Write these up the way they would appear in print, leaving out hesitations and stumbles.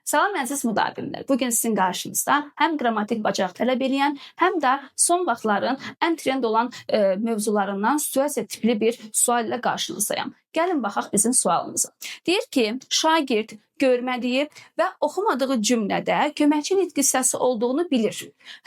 Salam əziz müdavimlər. Bugün sizin qarşınızda həm qrammatik bacarıq tələb edən, həm də son vaxtların ən trend olan mövzularından situasiya tipli bir sual ilə qarşınızdayım. Gəlin baxaq bizim sualımıza. Deyir ki, şagird görmədiyi və oxumadığı cümlədə köməkçi nitq hissəsi olduğunu bilir.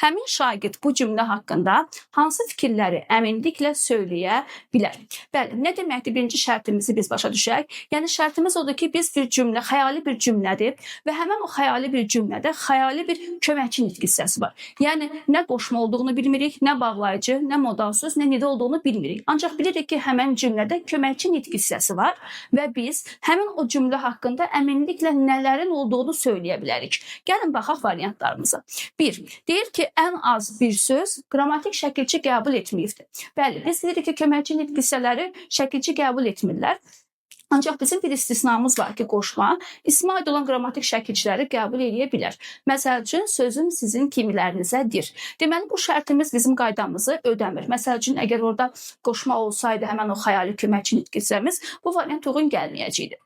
Həmin şagird bu cümlə haqqında hansı fikirləri əminliklə söyləyə bilər? Bəli, nə deməkdir? Birinci şərtimizi biz başa düşək. Yəni şərtimiz odur ki, biz bir cümlə, xəyali bir cümlədir və həmin o xəyali bir cümlədə xəyali bir köməkçi nitq hissəsi var. Yəni nə qoşma olduğunu bilmirik, nə bağlayıcı, nə modal söz, nə nida olduğunu bilmirik. Ancaq bilirik ki, həmin cümlədə köməkçi nitq hissəsi var və biz həmin o cümlə haqqında əminliklə nələrin olduğunu söyləyə bilərik. Gəlin baxaq variantlarımıza. 1. Deyir ki, ən az bir söz qrammatik şəkilçi qəbul etməyibdir. Bəli, biz deyirik ki, köməkçi nitq hissələri şəkilçi qəbul etmirlər. Ancaq bizim bir istisnamız var ki, qoşma ismə aid olan qrammatik şəkilçiləri qəbul edə bilər. Məsəl üçün, sözüm sizin kimilərinizədir. Deməli, bu şərtimiz bizim qaydamızı ödəmir. Məsəl üçün, əgər orada qoşma olsaydı həmən o xəyali köməkçi nitq hissəmiz, bu variant uyğun gəlməyəcəkdi.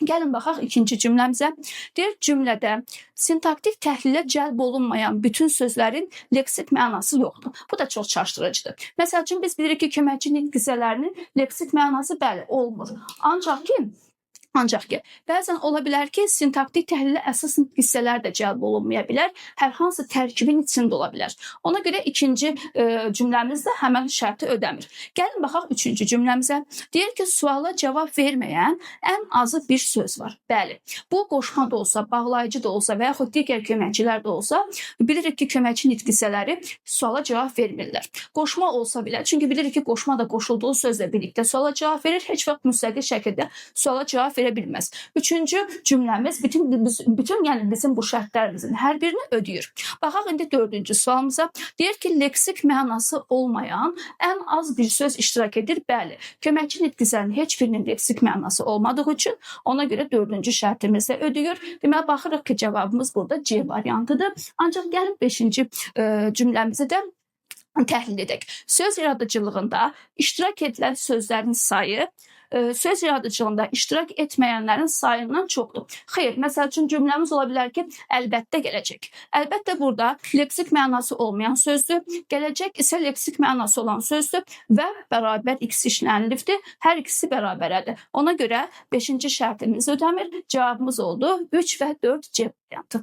Gəlin baxaq ikinci cümləmizə. Deyir, cümlədə sintaktik təhlilə cəlb olunmayan bütün sözlərin leksik mənası yoxdur. Bu da çox çaşdırıcıdır. Məsəl üçün, biz bilirik ki, köməkçi nitq hissələrinin leksik mənası bəli olmur. Ancaq ki, bəzən ola bilər ki, sintaktik təhlilə əsas hissələr də cəlb olunmaya bilər, hər hansı tərkibin içində ola bilər. Ona görə ikinci cümləmizdə həmən şərti ödəmir. Gəlin baxaq üçüncü cümləmizə. Deyir ki, suala cavab verməyən ən azı bir söz var. Bəli, bu qoşma da olsa, bağlayıcı da olsa və yaxud digər köməkçilər də olsa, bilirik ki, köməkçi nitq hissələri suala cavab vermirlər. Qoşma olsa belə, çünki bilirik ki, qoşma da qoşulduğu sözlə birlikdə suala cavab verir, heç vaxt müstəqil şəkildə suala cavab verə bilməz. Üçüncü cümləmiz bütün yəni bizim bu şərtlərimizin hər birini ödəyir. Baxaq indi dördüncü sualımıza. Deyir ki, leksik mənası olmayan ən az bir söz iştirak edir. Bəli, köməkçi nitq hissələrinin heç birinin leksik mənası olmadığı üçün ona görə dördüncü şərtimiz də ödəyir. Deməli, baxırıq ki, cavabımız burada C variantıdır. Ancaq gəlin beşinci cümləmizi də təhlil edək. Söz yaradıcılığında iştirak edilən sözlərin sayı söz yaradıcılığında iştirak etməyənlərin sayından çoxdur. Xeyr, məsəl üçün cümləmiz ola bilər ki, əlbəttə gələcək. Əlbəttə burada leksik mənası olmayan sözdür, gələcək isə leksik mənası olan sözdür və bərabər x işlənilibdir. Hər ikisi bərabərədir. Ona görə 5-ci şərtimiz ödəmir. Cavabımız oldu 3 və 4 C variantı.